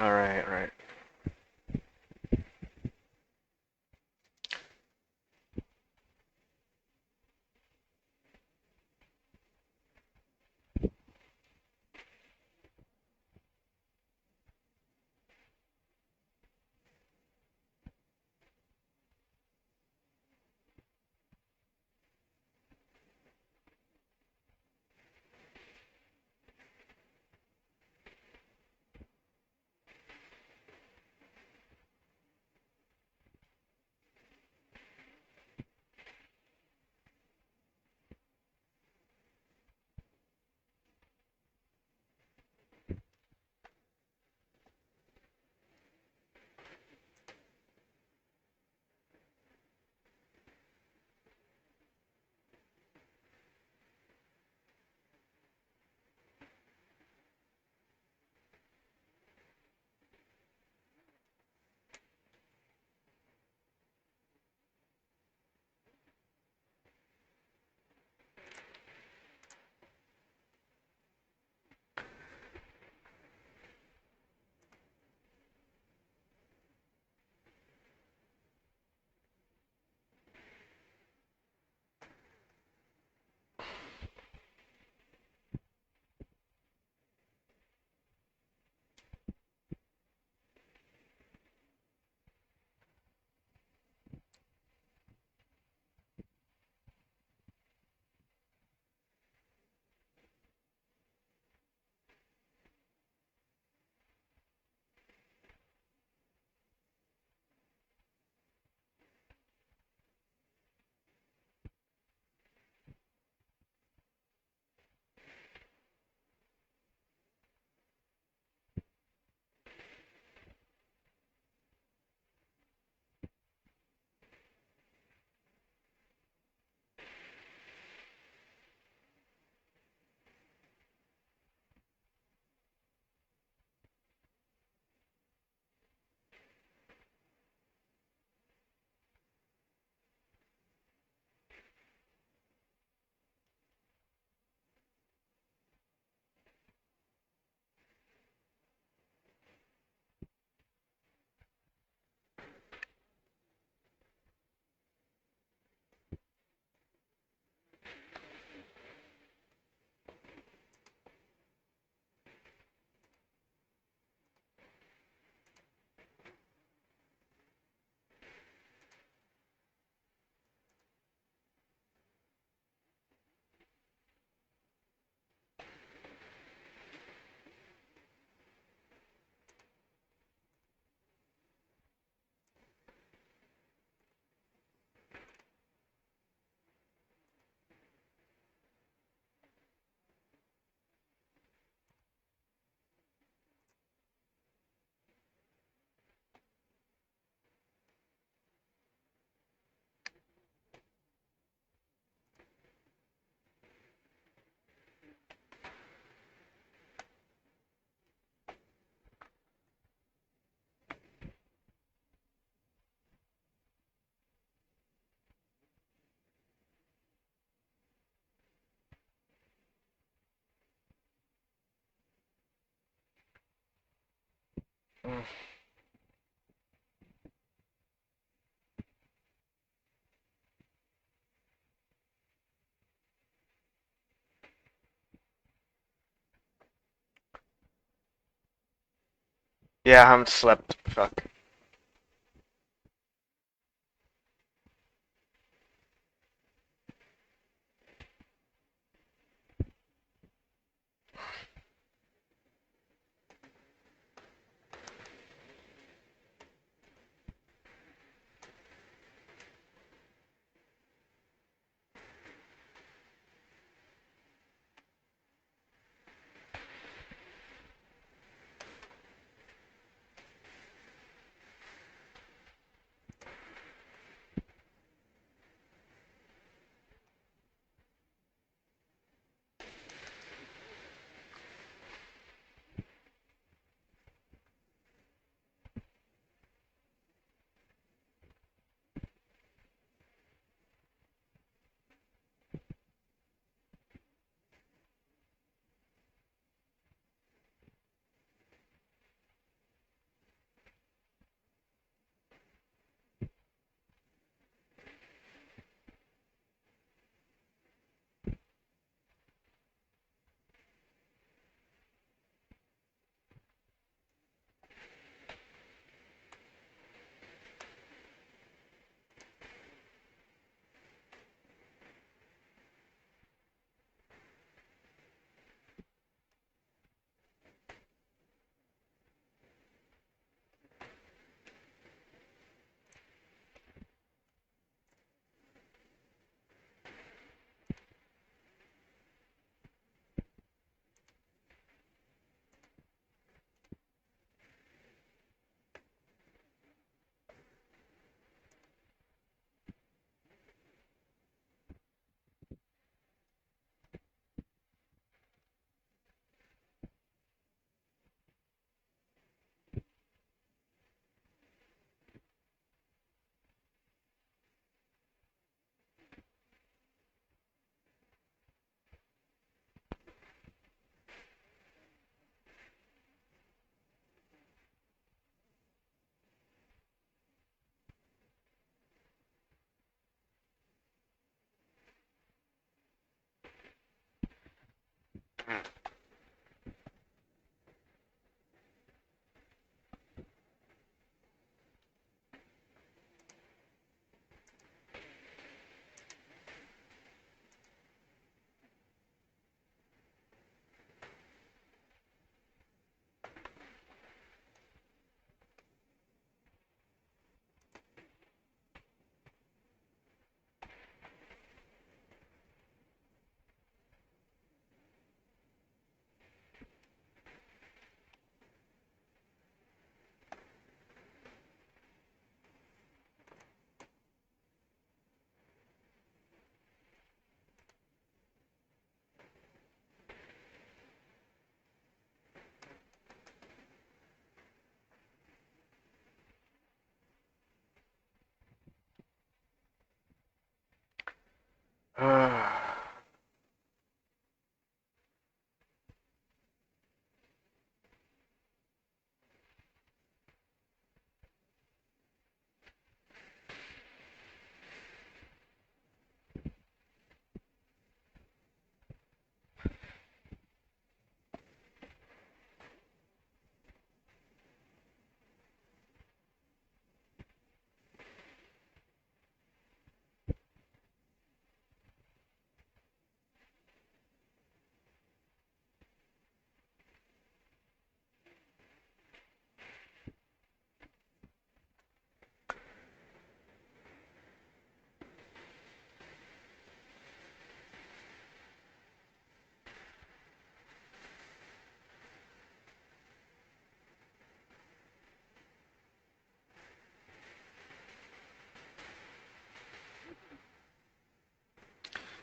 Alright, right. Mm. Yeah, I haven't slept. Fuck.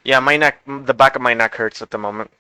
Yeah, my neck, the back of my neck hurts at the moment.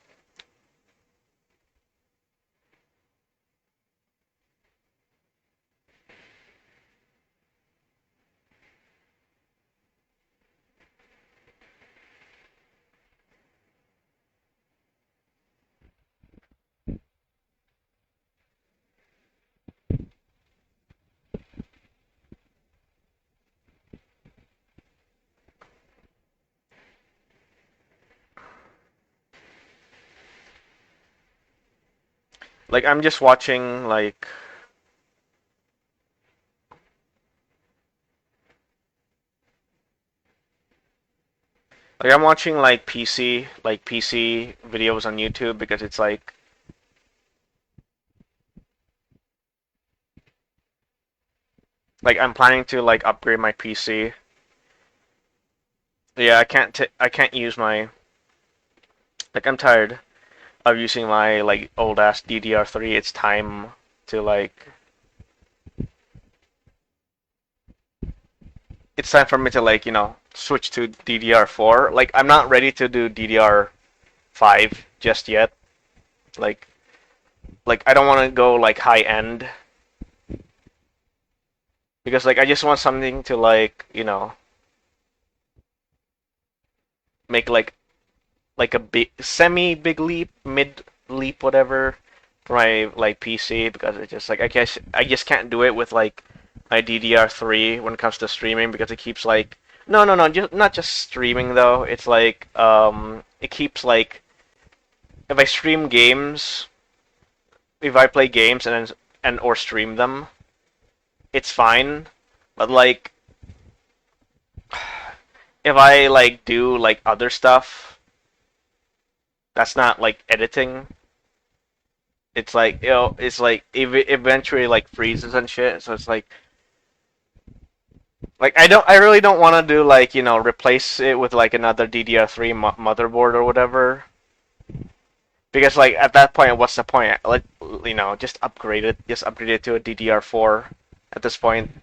Like I'm just watching like I'm watching PC videos on YouTube because it's like I'm planning to like upgrade my PC. Yeah, I can't use my like I'm tired of using my like old ass DDR3. It's time to like it's time for me to like, switch to DDR4. Like I'm not ready to do DDR5 just yet. Like I don't want to go like high end because like I just want something to like, make like a big semi big leap, mid leap whatever for my like PC because it's just like I guess I just can't do it with like my DDR3 when it comes to streaming because it keeps like no, just not just streaming though. It's like it keeps like if I stream games, if I play games and or stream them, it's fine. But like if I like do like other stuff that's not like editing, it's like it's like eventually like freezes and shit. So it's like I really don't want to do like replace it with like another DDR3 motherboard or whatever. Because like at that point, what's the point? Like just upgrade it to a DDR4. At this point,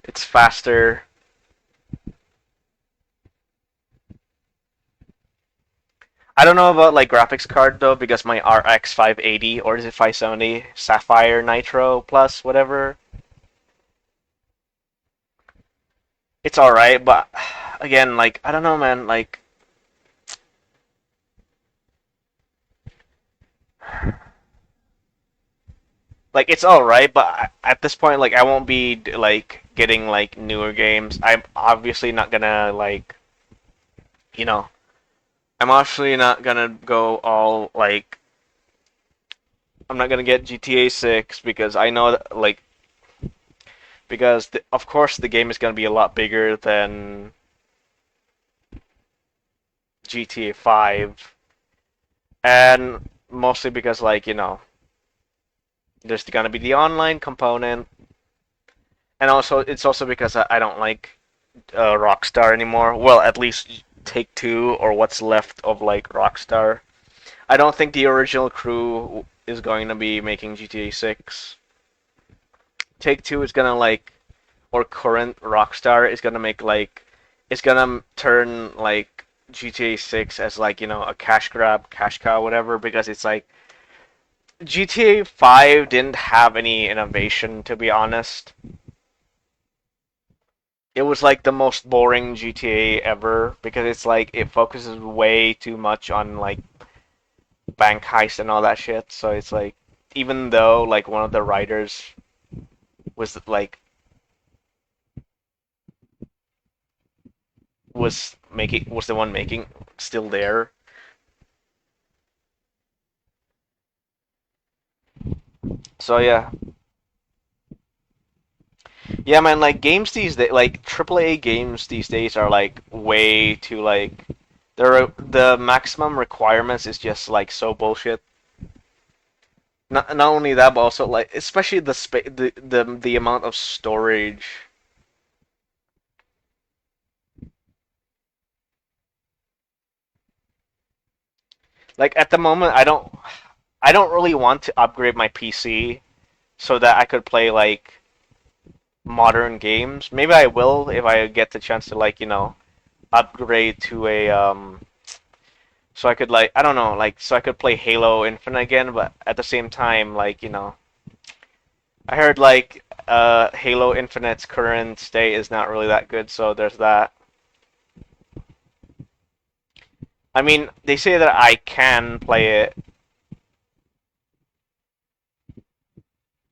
it's faster. I don't know about like graphics card though because my RX 580 or is it 570 Sapphire Nitro Plus whatever. It's all right, but again, like I don't know, man. Like it's all right, but at this point, like I won't be like getting like newer games. I'm obviously not gonna like, you know, I'm obviously not gonna go all like I'm not gonna get GTA 6 because I know that, like because of course the game is gonna be a lot bigger than GTA 5, and mostly because like there's gonna be the online component, and also it's also because I don't like Rockstar anymore. Well, at least Take Two or what's left of like Rockstar. I don't think the original crew is going to be making GTA 6. Take Two is gonna like, or current Rockstar is gonna make like, it's gonna turn like GTA 6 as like a cash grab, cash cow, whatever. Because it's like GTA 5 didn't have any innovation, to be honest. It was like the most boring GTA ever because it's like it focuses way too much on like bank heist and all that shit. So it's like even though like one of the writers was like was the one making still there. So yeah. Yeah, man, like games these days, like AAA games these days are like way too like the maximum requirements is just like so bullshit. Not only that, but also like especially the amount of storage. Like at the moment, I don't really want to upgrade my PC so that I could play like modern games. Maybe I will if I get the chance to like upgrade to a so I could like I don't know like so I could play Halo Infinite again, but at the same time like I heard like Halo Infinite's current state is not really that good, so there's that. I mean, they say that I can play it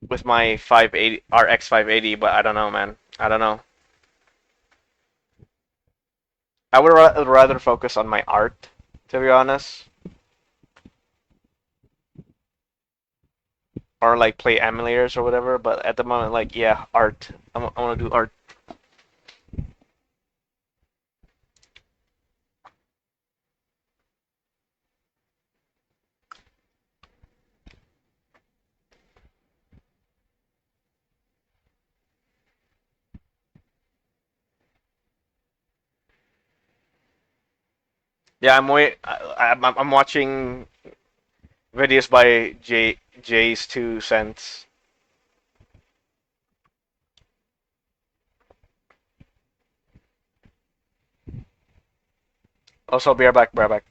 with my 580 RX 580, but I don't know, man. I don't know. I would rather focus on my art, to be honest, or like play emulators or whatever. But at the moment, like yeah, art. I want to do art. Yeah, I'm watching videos by Jay's 2 cents. Also, be right back, be right back.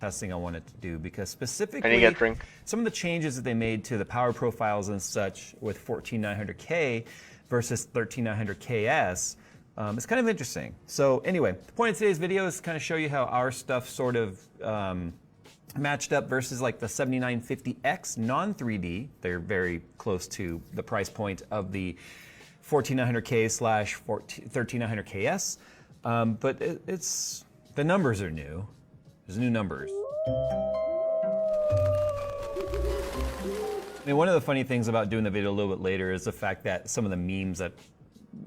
Testing I wanted to do because I need to specifically get a drink. some of the changes that they made to the power profiles and such with 14900K versus 13900KS is kind of interesting. So anyway, the point of today's video is to kind of show you how our stuff sort of matched up versus like the 7950X non-3D. They're very close to the price point of the 14900K slash 13900KS, but it's the numbers are new. There's new numbers. I mean, one of the funny things about doing the video a little bit later is the fact that some of the memes that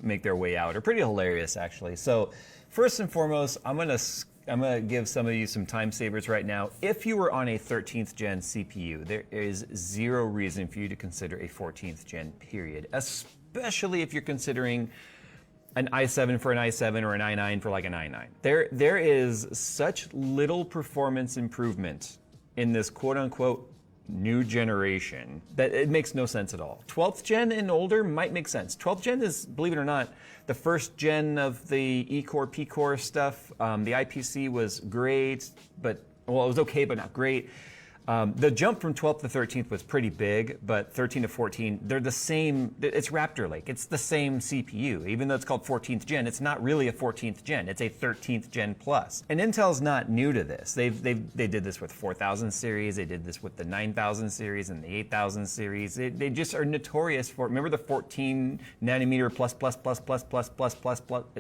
make their way out are pretty hilarious, actually. So, first and foremost, I'm gonna give some of you some time savers right now. If you were on a 13th gen CPU, there is zero reason for you to consider a 14th gen period, especially if you're considering an i7 for an i7 or an i9 for like an i9. There is such little performance improvement in this quote unquote new generation that it makes no sense at all. 12th gen and older might make sense. 12th gen is, believe it or not, the first gen of the E-core, P-core stuff. The IPC was great, but, well, it was okay, but not great. The jump from 12th to 13th was pretty big, but 13 to 14, they're the same. It's Raptor Lake. It's the same CPU. Even though it's called 14th gen, it's not really a 14th gen. It's a 13th gen plus. And Intel's not new to this. They did this with 4000 series. They did this with the 9000 series and the 8000 series. They just are notorious for, remember the 14 nanometer plus.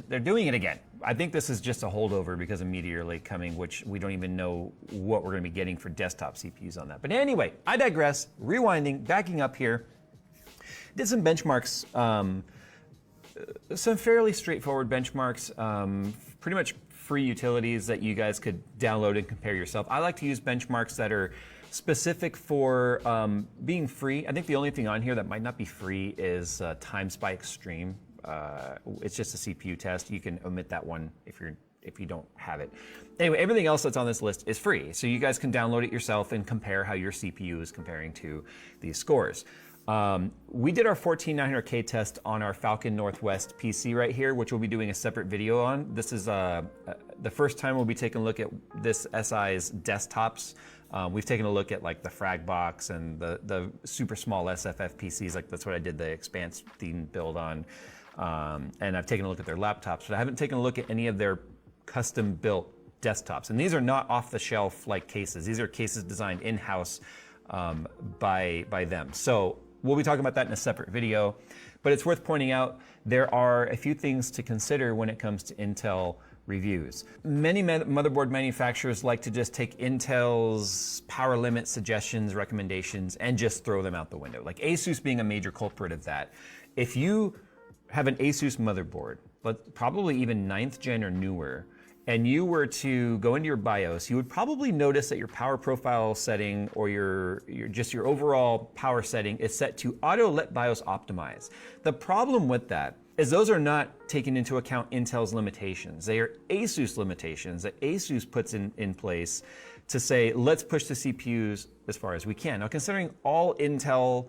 They're doing it again. I think this is just a holdover because of Meteor Lake coming, which we don't even know what we're going to be getting for desktop CPUs on that. But anyway, I digress. Rewinding, backing up here. Did some benchmarks, some fairly straightforward benchmarks, pretty much free utilities that you guys could download and compare yourself. I like to use benchmarks that are specific for being free. I think the only thing on here that might not be free is TimeSpy Extreme. It's just a CPU test. You can omit that one if you don't have it. Anyway, everything else that's on this list is free, so you guys can download it yourself and compare how your CPU is comparing to these scores. We did our 14900K test on our Falcon Northwest PC right here, which we'll be doing a separate video on. This is the first time we'll be taking a look at this SI's desktops. We've taken a look at like the Fragbox and the super small SFF PCs. Like that's what I did the Expanse theme build on. And I've taken a look at their laptops, but I haven't taken a look at any of their custom built desktops. And these are not off the shelf like cases. These are cases designed in-house by them. So we'll be talking about that in a separate video, but it's worth pointing out there are a few things to consider when it comes to Intel reviews. Many motherboard manufacturers like to just take Intel's power limit suggestions, recommendations, and just throw them out the window. Like ASUS being a major culprit of that. If you have an ASUS motherboard, but probably even 9th gen or newer, and you were to go into your BIOS, you would probably notice that your power profile setting or your overall power setting is set to auto let BIOS optimize. The problem with that is those are not taking into account Intel's limitations. They are ASUS limitations that ASUS puts in place to say, let's push the CPUs as far as we can. Now, considering all Intel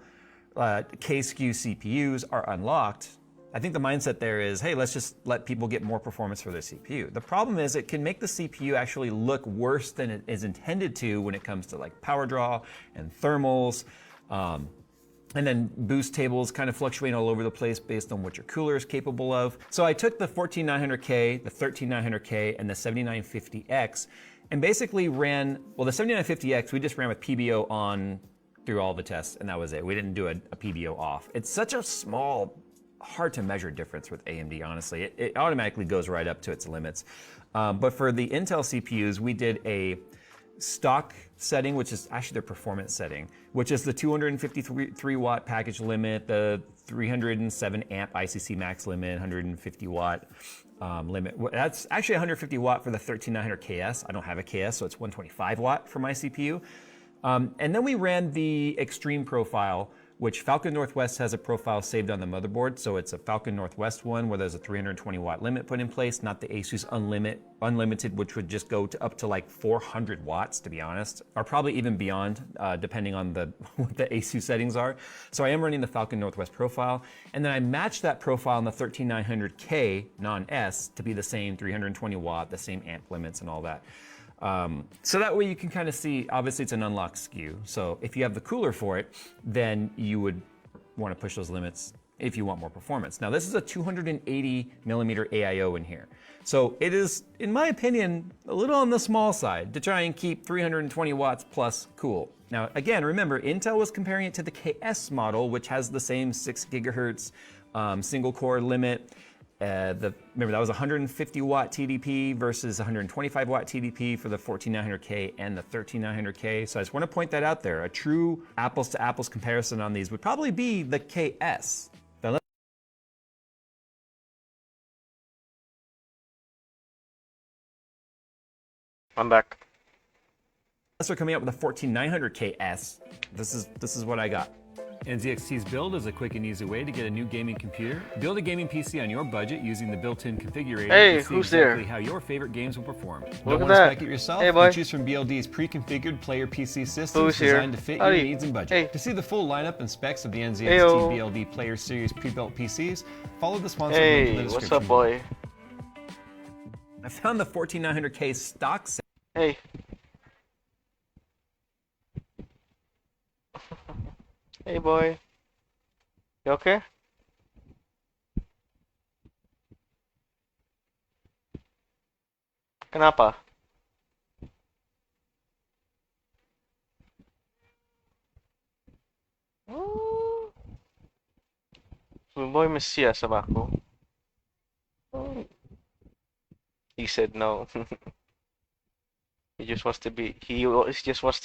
K-SKU CPUs are unlocked, I think the mindset there is, hey, let's just let people get more performance for their CPU. The problem is it can make the CPU actually look worse than it is intended to when it comes to like power draw and thermals. And then boost tables kind of fluctuate all over the place based on what your cooler is capable of. So I took the 14900K, the 13900K, and the 7950X, and basically ran, well, the 7950X, we just ran with PBO on through all the tests, and that was it. We didn't do a PBO off. It's such a small, hard to measure difference with AMD, honestly. It automatically goes right up to its limits. But for the Intel CPUs, we did a stock setting, which is actually their performance setting, which is the 253 watt package limit, the 307 amp ICC max limit, 150 watt limit. That's actually 150 watt for the 13900 KS. I don't have a KS, so it's 125 watt for my CPU. And then we ran the extreme profile, which Falcon Northwest has a profile saved on the motherboard. So it's a Falcon Northwest one where there's a 320 watt limit put in place, not the Asus Unlimited, which would just go to up to like 400 watts, to be honest, or probably even beyond, depending on what the Asus settings are. So I am running the Falcon Northwest profile. And then I matched that profile on the 13900K non-S to be the same 320 watt, the same amp limits and all that. So that way you can kind of see, obviously it's an unlocked SKU. So if you have the cooler for it, then you would want to push those limits if you want more performance. Now this is a 280 millimeter AIO in here. So it is, in my opinion, a little on the small side to try and keep 320 watts plus cool. Now again, remember, Intel was comparing it to the KS model, which has the same 6 gigahertz single core limit. Remember, that was 150 watt TDP versus 125 watt TDP for the 14900K and the 13900K. So I just want to point that out there. A true apples to apples comparison on these would probably be the KS. Now, I'm back. unless they're coming out with a 14900KS, this is what I got. NZXT's Build is a quick and easy way to get a new gaming computer. Build a gaming PC on your budget using the built-in configurator. Hey, to see who's exactly there? how your favorite games will perform. Look Don't at want to that. spec it yourself? Hey, boy. You choose from BLD's pre-configured player PC systems Who's here? designed to fit Howdy. your needs and budget. Hey. To see the full lineup and specs of the NZXT Heyo. BLD Player Series pre-built PCs, follow the sponsor link in the Hey, description. what's up, boy? I found the 14900K stock set. Hey. Hey, boy. You okay? Kenapa? Oh. Boy Messias sama ako. He said no. He just wants to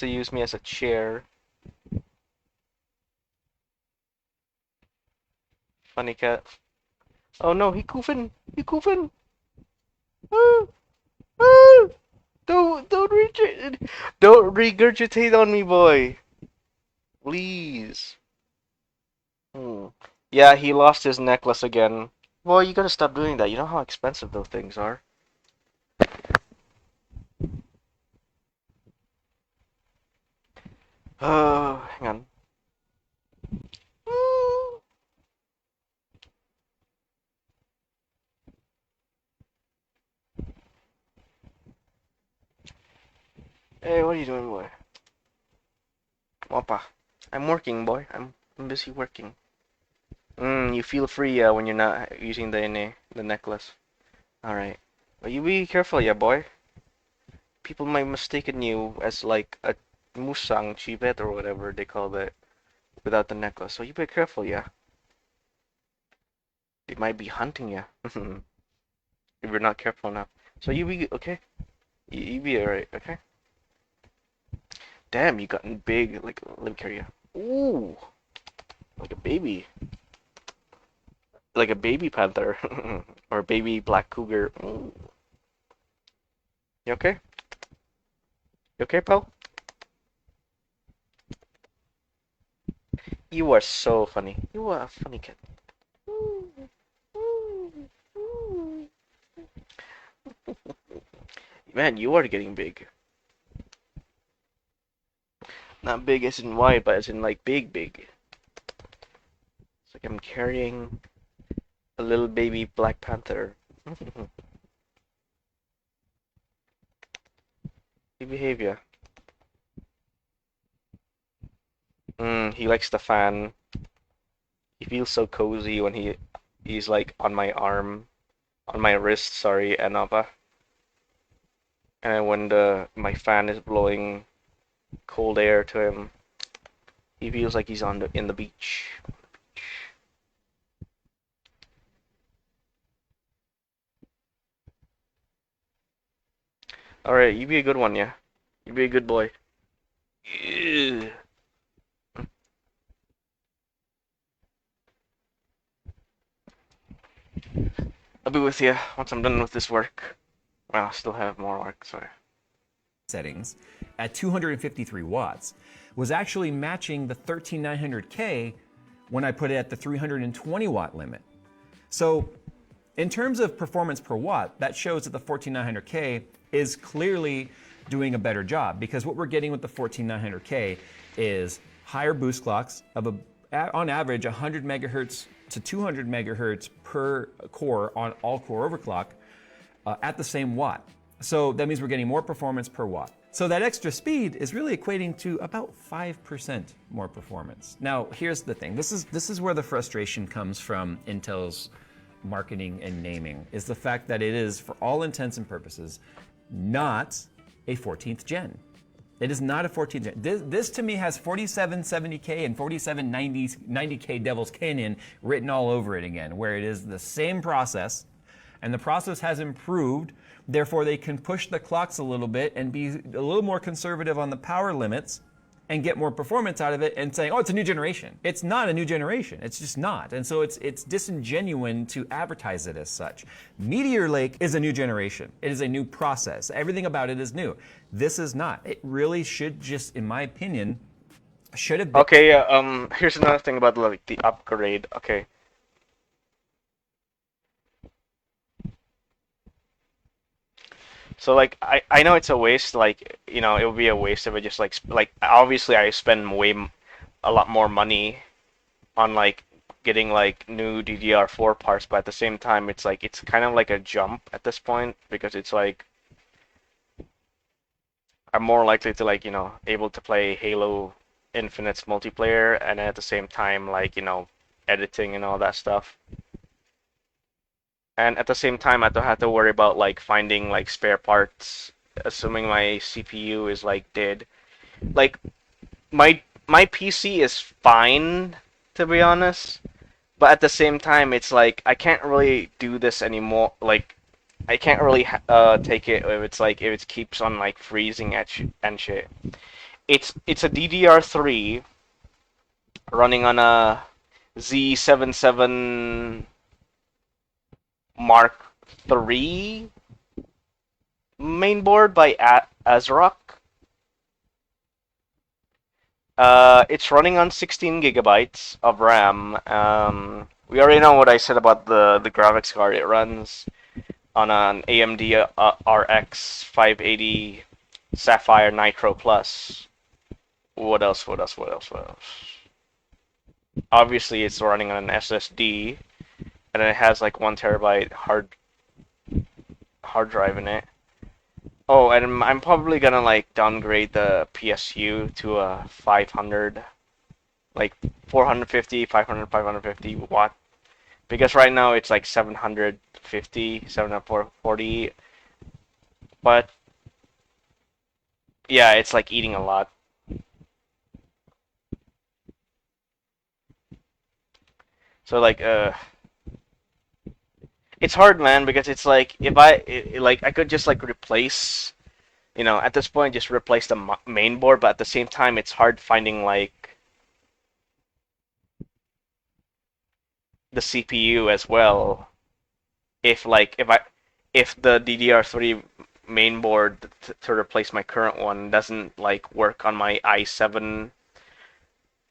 use me as a chair. Funny cat. Oh no, he goofing. He goofing. Ah, ah. Don't regurgitate on me, boy. Please. Yeah, he lost his necklace again. Boy, you gotta stop doing that. You know how expensive those things are. Hang on. Hey, what are you doing, boy? Wappa. I'm working, boy. I'm busy working. You feel free when you're not using the necklace. Alright. But you be careful, yeah, boy. People might mistaken you as like a musang chibet or whatever they call it without the necklace. So you be careful, yeah. They might be hunting you if you're not careful enough. So you be okay. You be alright, okay? Damn, you gotten big. Like, let me carry you. Ooh, like a baby. Like a baby panther or a baby black cougar. Ooh. You okay? You okay, pal? You are so funny. You are a funny kid. Man, you are getting big. Not big as in wide, but as in like big. It's like I'm carrying A little baby Black Panther. He behavior. He likes the fan. He feels so cozy when he's like on my arm, on my wrist, sorry, and when the my fan is blowing cold air to him, he feels like he's on in the beach. All right, you be a good one, yeah. You be a good boy. Ew. I'll be with you once I'm done with this work. Well, I still have more work, sorry. Settings at 253 watts was actually matching the 13900K when I put it at the 320 watt limit. So in terms of performance per watt, that shows that the 14900K is clearly doing a better job, because what we're getting with the 14900K is higher boost clocks of on average 100 megahertz to 200 megahertz per core on all core overclock at the same watt. So that means we're getting more performance per watt. So that extra speed is really equating to about 5% more performance. Now, here's the thing. This is where the frustration comes from Intel's marketing and naming, is the fact that it is, for all intents and purposes, not a 14th gen. It is not a 14th gen. This to me has 4770K and 4790K Devil's Canyon written all over it again, where it is the same process, and the process has improved. Therefore, they can push the clocks a little bit and be a little more conservative on the power limits and get more performance out of it, and saying, oh, it's a new generation. It's not a new generation. It's just not. And so it's disingenuous to advertise it as such. Meteor Lake is a new generation. It is a new process. Everything about it is new. This is not. It really should just, in my opinion, should have been. Okay, yeah, here's another thing about like the upgrade. Okay. So like I know it's a waste, like, you know, it would be a waste if I just like obviously I spend a lot more money on like getting like new DDR4 parts, but at the same time it's kind of like a jump at this point, because it's like I'm more likely to, like, you know, able to play Halo Infinite's multiplayer, and at the same time, like, you know, editing and all that stuff. And at the same time, I don't have to worry about like finding like spare parts, assuming my CPU is like dead. Like my PC is fine, to be honest, but at the same time, it's like I can't really do this anymore. Like I can't really take it if it's like if it keeps on like freezing and shit. It's a DDR3 running on a Z77 Mark III mainboard by ASRock. It's running on 16 gigabytes of RAM. We already know what I said about the graphics card. It runs on an AMD RX 580 Sapphire Nitro Plus. What else? What else? What else? What else? Obviously, it's running on an SSD, and it has like 1 terabyte hard drive in it. Oh, and I'm probably gonna like downgrade the PSU to a 500, like 450, 500, 550 watt, because right now it's like 750, 740, but yeah, it's like eating a lot. So like it's hard, man, because it's like if like I could just like replace, you know, at this point just replace the main board, but at the same time it's hard finding like the CPU as well. If like if the DDR3 main board to replace my current one doesn't like work on my i7,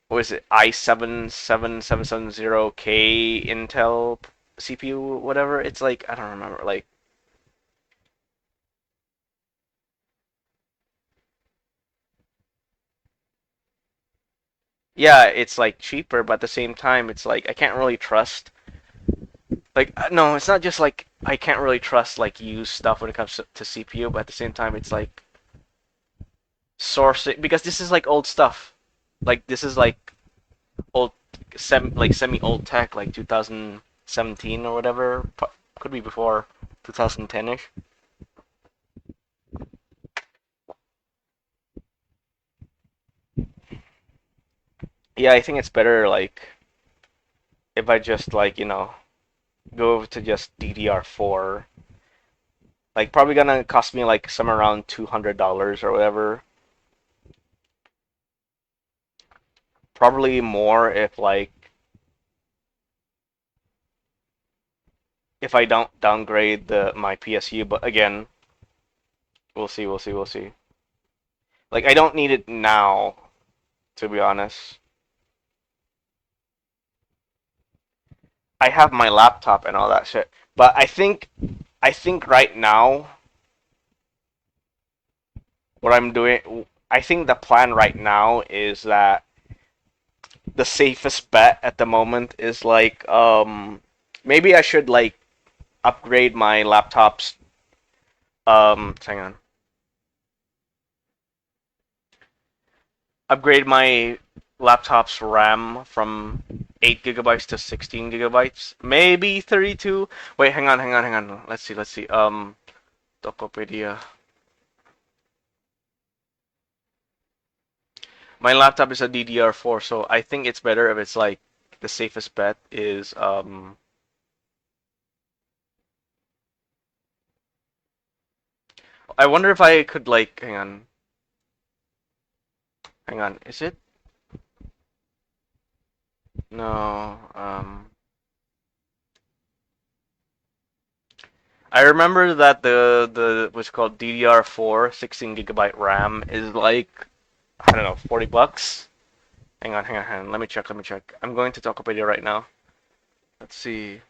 what is it, i7-7770K Intel CPU, whatever. It's like, I don't remember, like, yeah, it's like cheaper, but at the same time, it's like I can't really trust Like no, it's not just like I can't really trust like used stuff when it comes to CPU, but at the same time, it's like sourcing because this is like old stuff. Like this is like old, semi old tech, like 2017 or whatever. Could be before 2010ish. Yeah, I think it's better like if I just like go to just DDR4. Like probably gonna cost me like somewhere around $200 or whatever. Probably more if I don't downgrade the my PSU, but again, we'll see. Like I don't need it now, to be honest. I have my laptop and all that shit. But I think right now what I'm doing I think the plan right now is that the safest bet at the moment is like maybe I should like upgrade my laptop's hang on. Upgrade my laptop's RAM from 8 gigabytes to 16 gigabytes, maybe 32. Wait, hang on. Let's see. Tokopedia. My laptop is a DDR4, so I think it's better if it's like the safest bet is I wonder if I could like hang on. Is it? No. I remember that the what's called DDR4 16 gigabyte RAM is like I don't know, $40. Hang on. Let me check. I'm going to Tokopedia right now. Let's see.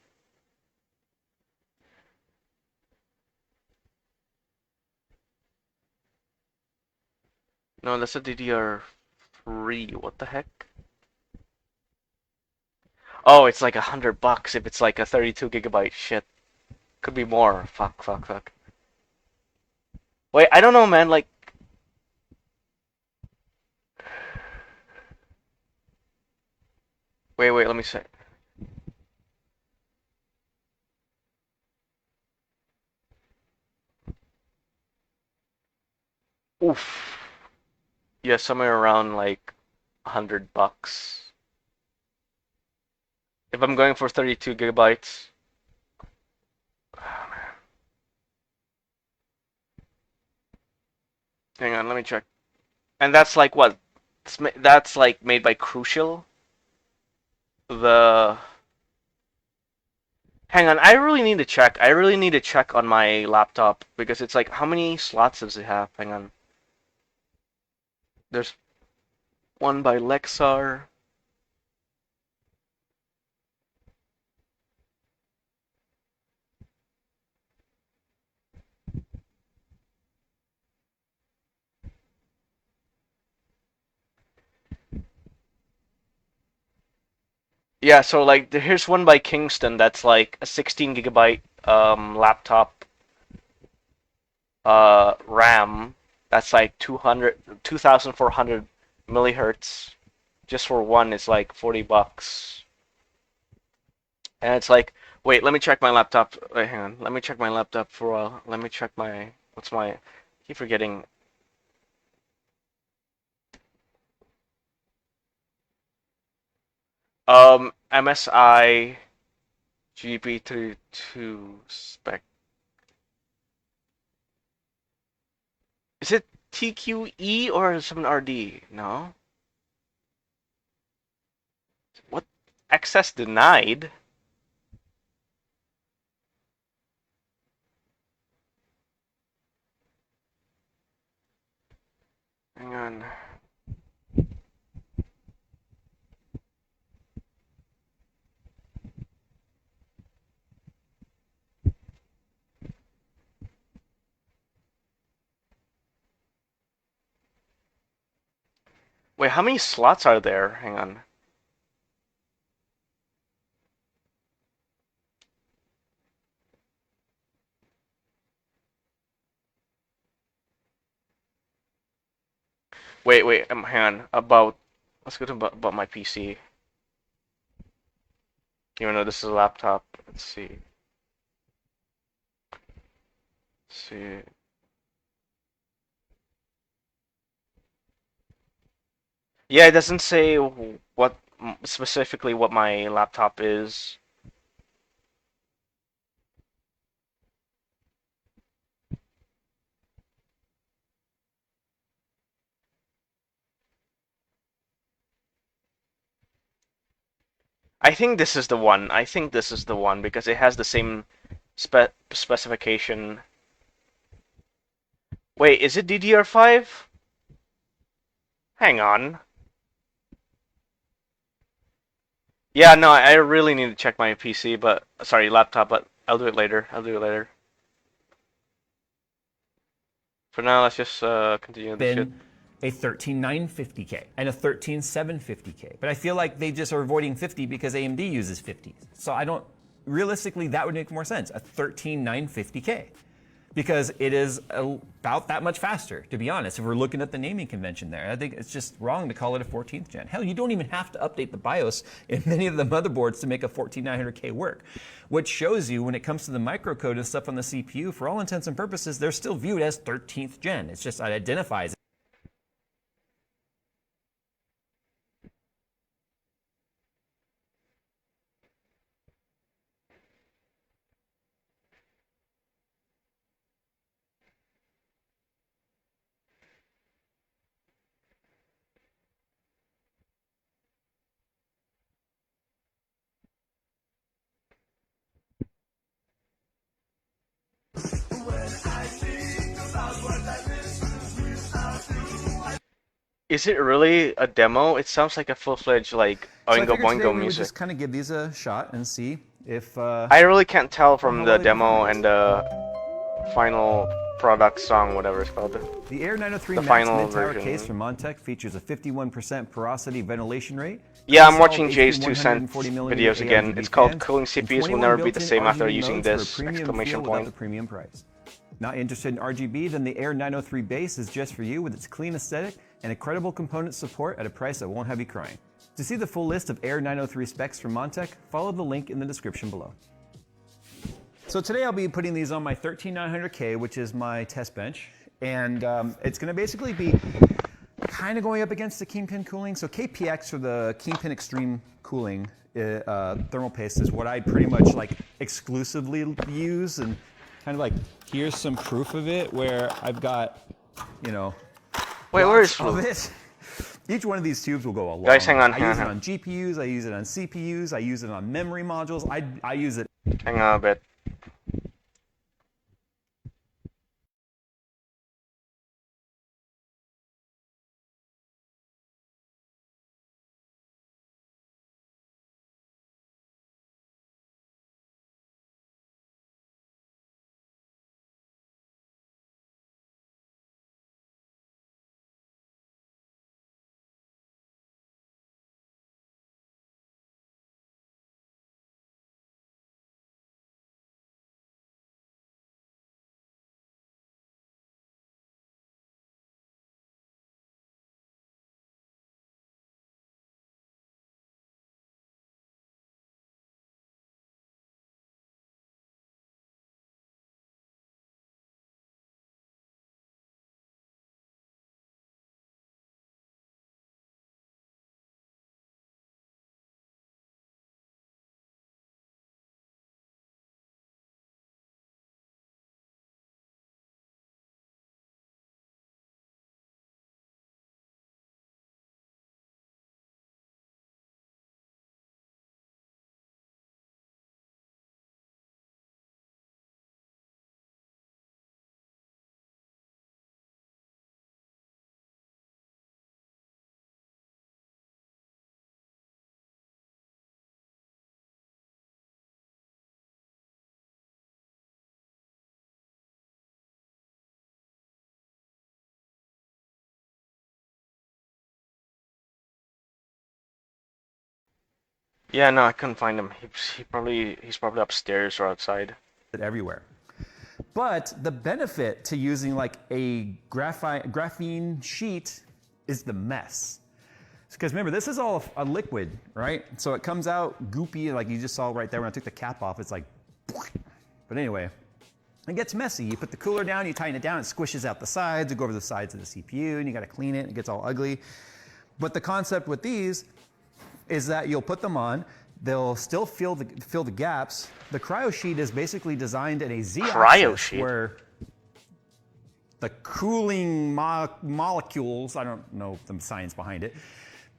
No, that's a DDR3. What the heck? Oh, it's like $100 if it's like a 32 gigabyte. Shit, could be more. Fuck. Wait, I don't know, man. Like, wait. Let me say. Oof. Yeah, somewhere around like $100. If I'm going for 32 gigabytes. Hang on, let me check. And that's like what? That's like made by Crucial. The Hang on, I really need to check. I really need to check on my laptop because it's like how many slots does it have? Hang on. There's one by Lexar. Yeah, so like here's one by Kingston that's like a 16 gigabyte laptop RAM that's like 2,400 millihertz. Just for one it's like $40. And it's like wait, let me check my laptop. Wait, hang on. Let me check my laptop for a while. Let me check my what's my I keep forgetting. MSI GB32 spec. Is it TQE or some RD? No. What? Access denied? Hang on. Wait, how many slots are there? Hang on. Wait, hang on. About let's go to about my PC. Even though this is a laptop, let's see. Let's see. Yeah, it doesn't say what specifically what my laptop is. I think this is the one. I think this is the one because it has the same specification. Wait, is it DDR5? Hang on. Yeah, no, I really need to check my PC, but sorry, laptop, but I'll do it later. I'll do it later. For now, let's just continue this shit. Then a 13950K and a 13750K. But I feel like they just are avoiding 50 because AMD uses 50. So I don't, realistically, that would make more sense. A 13950K. Because it is about that much faster, to be honest. If we're looking at the naming convention there, I think it's just wrong to call it a 14th gen. Hell, you don't even have to update the BIOS in many of the motherboards to make a 14900K work. Which shows you when it comes to the microcode and stuff on the CPU, for all intents and purposes, they're still viewed as 13th gen. It's just, it identifies it. Is it really a demo? It sounds like a full-fledged like So I Oingo figured today Boingo we would music. just kind of give these a shot and see if I really can't tell from how the well they demo perform. and the final product song, whatever it's called. The Air 903 The Max final mid-tower version. case from Montech features a 51% porosity ventilation rate. Yeah, I'm Solid watching HP Jay's 2 cent 140mm videos again. ARGB It's called fans, Cooling and CPUs will 21 never be the built-in same after RGB using modes for a this! premium Exclamation feel without point. the premium price. Not interested in RGB? Then the Air 903 base is just for you with its clean aesthetic and incredible component support at a price that won't have you crying. To see the full list of Air 903 specs from Montech, follow the link in the description below. So today I'll be putting these on my 13900K, which is my test bench, and it's going to basically be kind of going up against the Kingpin cooling. So KPX, or the Kingpin Extreme Cooling thermal paste, is what I pretty much like exclusively use, and kind of like here's some proof of it where I've got, you know, Wait, where is lots of Flu? it. Each one of these tubes will go a long Guys, hang on, way. hang I on, use it hang on GPUs, I use it on CPUs, I use it on memory modules. I use it. Hang on a bit. Yeah, no, I couldn't find him. He's probably upstairs or outside. Everywhere. But the benefit to using like a graphene sheet is the mess. Because remember, this is all a liquid, right? So it comes out goopy, like you just saw right there when I took the cap off. It's like, but anyway, it gets messy. You put the cooler down, you tighten it down, it squishes out the sides, you go over the sides of the CPU, and you gotta clean it, it gets all ugly. But the concept with these is that you'll put them on, they'll still fill the gaps. The cryo sheet is basically designed in a Z-axis where the cooling molecules, I don't know the science behind it,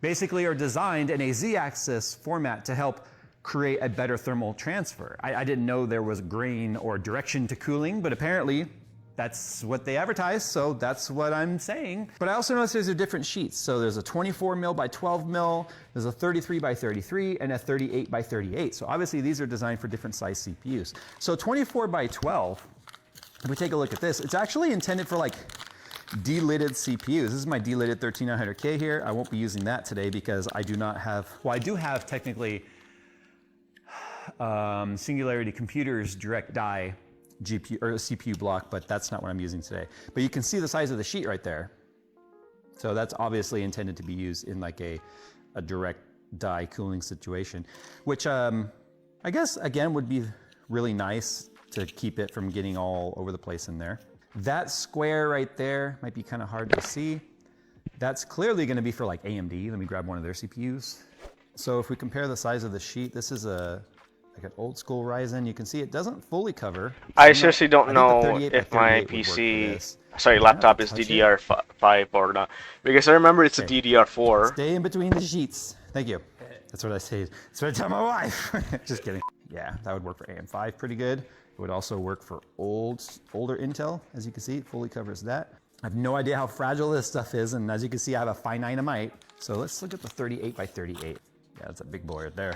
basically are designed in a Z-axis format to help create a better thermal transfer. I didn't know there was grain or direction to cooling, but apparently that's what they advertise, so that's what I'm saying. But I also noticed there's different sheets. So there's a 24 mil by 12 mil, there's a 33 by 33, and a 38 by 38. So obviously these are designed for different size CPUs. So 24 by 12, if we take a look at this, it's actually intended for like delidded CPUs. This is my delidded 13900K here. I won't be using that today because I do not have, well, I do have technically Singularity Computers direct die GPU or CPU block, but that's not what I'm using today. But you can see the size of the sheet right there. So that's obviously intended to be used in like a direct die cooling situation, which I guess again would be really nice to keep it from getting all over the place in there. That square right there might be kind of hard to see. That's clearly going to be for like AMD. Let me grab one of their CPUs. So if we compare the size of the sheet, this is like an old school Ryzen. You can see it doesn't fully cover. I seriously don't know if my PC, sorry, laptop is DDR5 or not. Because I remember it's a DDR4. Stay in between the sheets. Thank you. That's what I say. That's what I tell my wife. Just kidding. Yeah, that would work for AM5 pretty good. It would also work for older Intel. As you can see, it fully covers that. I have no idea how fragile this stuff is, and as you can see, I have a finite. So let's look at the 38 by 38. Yeah, that's a big boy right there.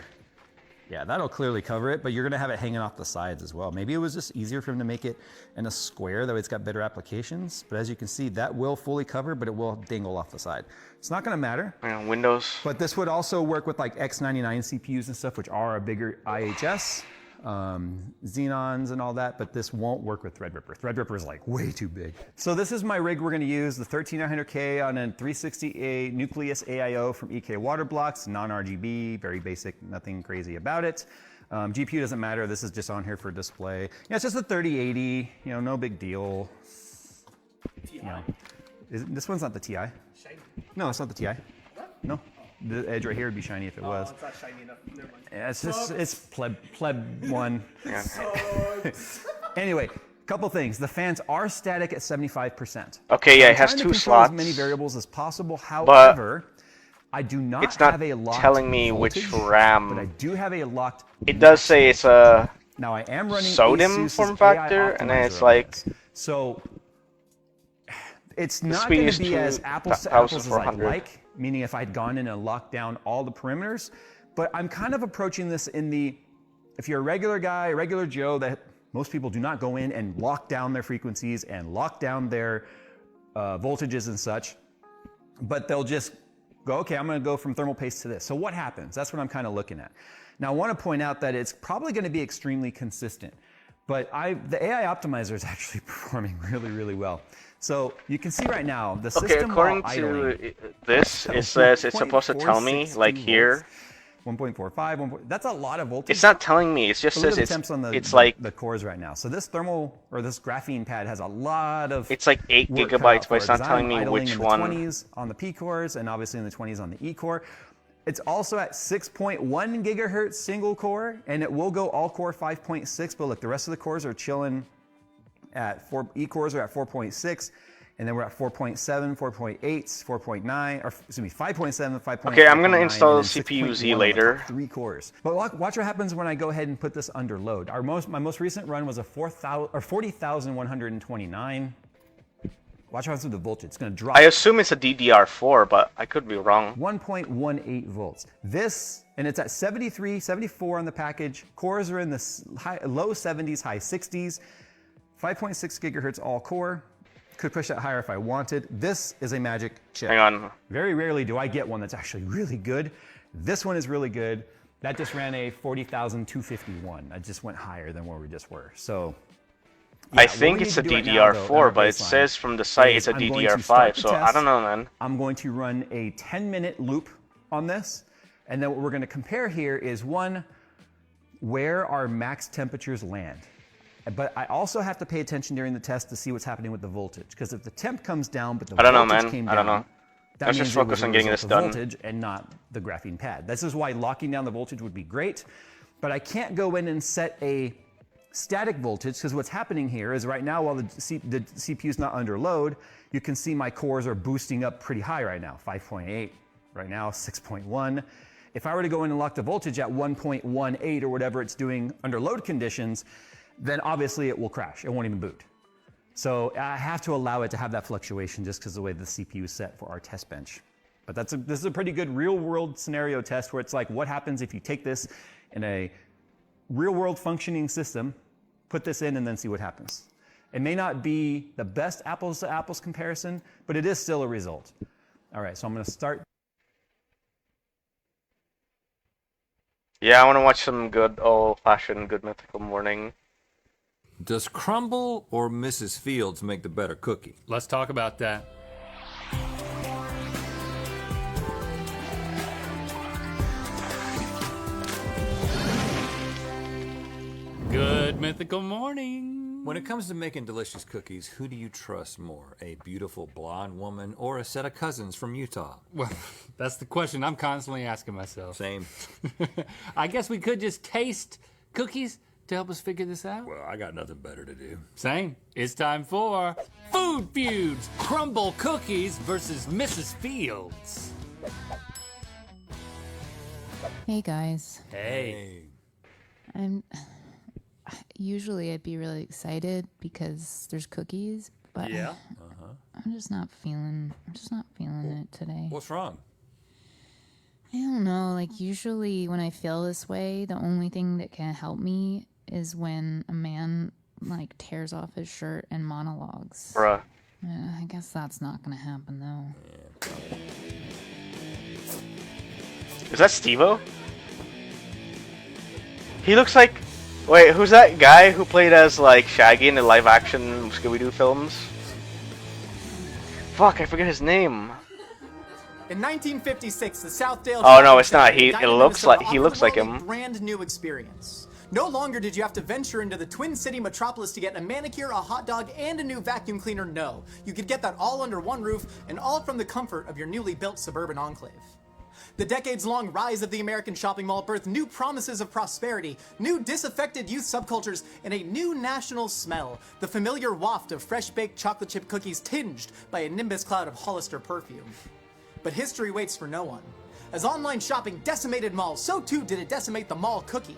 Yeah, that'll clearly cover it, but you're gonna have it hanging off the sides as well. Maybe it was just easier for him to make it in a square, that way it's got better applications. But as you can see, that will fully cover, but it will dangle off the side. It's not gonna matter. Yeah, Windows. But this would also work with like X99 CPUs and stuff, which are a bigger IHS, Xenons and all that, but this won't work with Threadripper. Threadripper is like way too big. So this is my rig we're gonna use, the 13900K on a 360A Nucleus AIO from EK Waterblocks, non-RGB, very basic, nothing crazy about it. GPU doesn't matter, this is just on here for display. Yeah, it's just a 3080, you know, no big deal. You know, this one's not the TI. Shiny. No, it's not the TI. What? No. The edge right here would be shiny if it was. It's not shiny enough. Never mind. Yeah, it's just, it's pleb one. Yeah. Anyway, couple things. The fans are static at 75%. Okay, yeah, I'm it has trying to two control slots. as many variables as possible. However, I do not It's not have a locked telling me which voltage, RAM. but I do have a locked. It does say it's a Now I am running SODIMM ASUS's form AI factor, and then optimizer it's on like this. So it's not speed going is to be to as apples to apples as I'd 1400. like, meaning if I'd gone in and locked down all the perimeters. But I'm kind of approaching this in the, if you're a regular guy, a regular Joe, that most people do not go in and lock down their frequencies and lock down their voltages and such, but they'll just go, okay, I'm going to go from thermal paste to this. So what happens? That's what I'm kind of looking at. Now I want to point out that it's probably going to be extremely consistent, but the AI optimizer is actually performing really, really well. So you can see right now the system. okay. According to this, it says it's supposed to tell me like here. 1.45, that's a lot of voltage. It's not telling me. It just But look says at the temps on it's like the cores right now. So this thermal or this graphene pad has a lot of. it's like 8 work cut out gigabytes, for but it's it, not 'cause telling I'm me idling which in one. the 20s on the P cores and obviously in the 20s on the E core. It's also at 6.1 gigahertz single core, and it will go all core 5.6. But look, the rest of the cores are chilling at E cores are at 4.6. And then we're at 4.7, 4.8, 4.9, or excuse me, 5.7, 5.8. Okay, I'm gonna install CPU Z later. 3 cores. But watch what happens when I go ahead and put this under load. My most recent run was a 40,129. Watch what happens with the voltage. It's gonna drop. I assume it's a DDR4, but I could be wrong. 1.18 volts. This, and it's at 73, 74 on the package. Cores are in the low 70s, high 60s. 5.6 gigahertz all core. Could push that higher if I wanted. This is a magic chip. Hang on. Very rarely do I get one that's actually really good. This one is really good. That just ran a 40,251. I just went higher than where we just were. So I what think we it's need a to do right now, though, DDR4, our but it baseline says from the site it's is a I'm going to start DDR5, the so I test. don't know, man. I'm going to run a 10-minute loop on this, and then what we're going to compare here is one, where our max temperatures land. But I also have to pay attention during the test to see what's happening with the voltage, because if the temp comes down but the I don't know, voltage man. came I don't down, know. that Let's means just it was focus a on getting result this of done. voltage and not the graphene pad. This is why locking down the voltage would be great, but I can't go in and set a static voltage, because what's happening here is right now, while the CPU is not under load, you can see my cores are boosting up pretty high right now, 5.8, right now 6.1. If I were to go in and lock the voltage at 1.18 or whatever it's doing under load conditions, then obviously it will crash. It won't even boot. So I have to allow it to have that fluctuation just because of the way the CPU is set for our test bench. But this is a pretty good real world scenario test where it's like, what happens if you take this in a real world functioning system, put this in, and then see what happens. It may not be the best apples to apples comparison, but it is still a result. All right, so I'm going to start. Yeah, I want to watch some good old-fashioned Good Mythical Morning. Does Crumble or Mrs. Fields make the better cookie? Let's talk about that. Good mythical morning. When it comes to making delicious cookies, who do you trust more? A beautiful blonde woman or a set of cousins from Utah? Well, that's the question I'm constantly asking myself. Same. I guess we could just taste cookies to help us figure this out. Well, I got nothing better to do. Same. It's time for Food Feuds, Crumble Cookies versus Mrs. Fields. Hey guys, Hey. usually I'd be really excited because there's cookies, but Yeah. I'm just not feeling it today. What's wrong? I don't know, like usually when I feel this way, the only thing that can help me is when a man like tears off his shirt and monologues. Bruh. I guess that's not gonna happen though. Is that Steve-O? He looks like... Wait, who's that guy who played as, like, Shaggy in the live-action Scooby-Doo films? Fuck, I forget his name. In 1956, the Southdale. Oh, no, it's not. Shopping He- Center it in looks Minnesota like- he offered looks the like world a him. brand new experience. No longer did you have to venture into the Twin City metropolis to get a manicure, a hot dog, and a new vacuum cleaner. No, you could get that all under one roof, and all from the comfort of your newly built suburban enclave. The decades-long rise of the American shopping mall birthed new promises of prosperity, new disaffected youth subcultures, and a new national smell, the familiar waft of fresh-baked chocolate chip cookies tinged by a nimbus cloud of Hollister perfume. But history waits for no one. As online shopping decimated malls, so too did it decimate the mall cookie.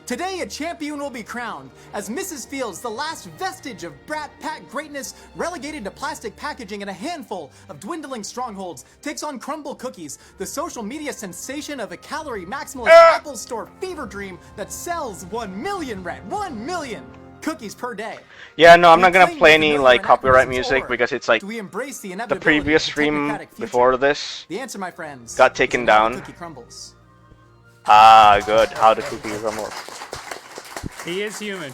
Today, a champion will be crowned as Mrs. Fields, the last vestige of Brat Pack greatness, relegated to plastic packaging and a handful of dwindling strongholds, takes on Crumble Cookies, the social media sensation of a calorie maximalist Apple Store fever dream that sells 1 million, 1 million cookies per day. Yeah, no, I'm not gonna Reclaim play the any, familiar like, copyright anachronisms, music or because it's, like, do we embrace the the inevitability previous of a stream technocratic future? before this The answer, my friends, got is taken in how the down. cookie crumbles. Ah, good. How the cookie crumble. He is human.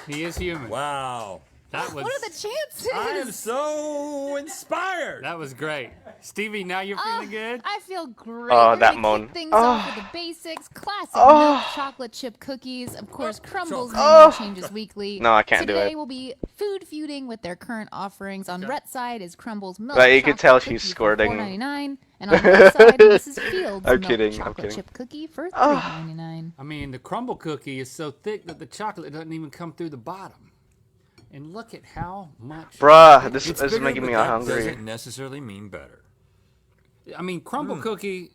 He is human. Wow. That was What are the chances? I am so inspired. that was great. Stevie, now you're feeling good? I feel great. Oh, We're that gonna moan. kick things Oh. off with the basics. Classic milk chocolate chip cookies. Of course, Crumbles Oh. menu changes weekly. No, I can't so do today it. we'll be food feuding with their current offerings. On Rhett's side is Crumbles milk Right, you can chocolate tell cookie she's for squirting. $4.99, and on the side, Mrs. Fields I'm milk kidding, I'm chocolate kidding. chip cookie for $3.99. I mean, the crumble cookie is so thick that the chocolate doesn't even come through the bottom. And look at how much. Bruh, this It's is bigger, making but me that hungry. doesn't necessarily mean better. I mean, crumble cookie,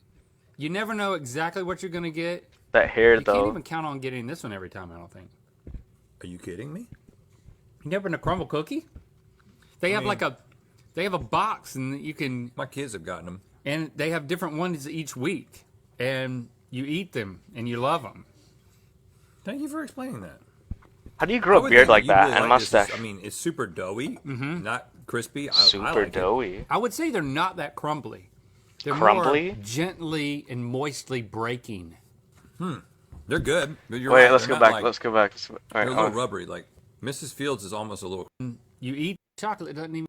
you never know exactly what you're going to get. That hair, You can't though. even count on getting this one every time, I don't think. Are you kidding me? You never been a crumble cookie? They have like they have a box and you can, My kids have gotten them. and they have different ones each week. And you eat them and you love them. Thank you for explaining that. How do you I grow a would beard think like you'd that really and like this. mustache? I mean, it's super doughy, not crispy. I Super like it. doughy. I would say they're not that crumbly. They're Crumbly? more gently and moistly breaking. They're good. But you're Wait, right, let's they're go not back. like- Let's go back. They're a Alright, little rubbery, like Mrs. Fields is almost a little. You eat chocolate, doesn't even.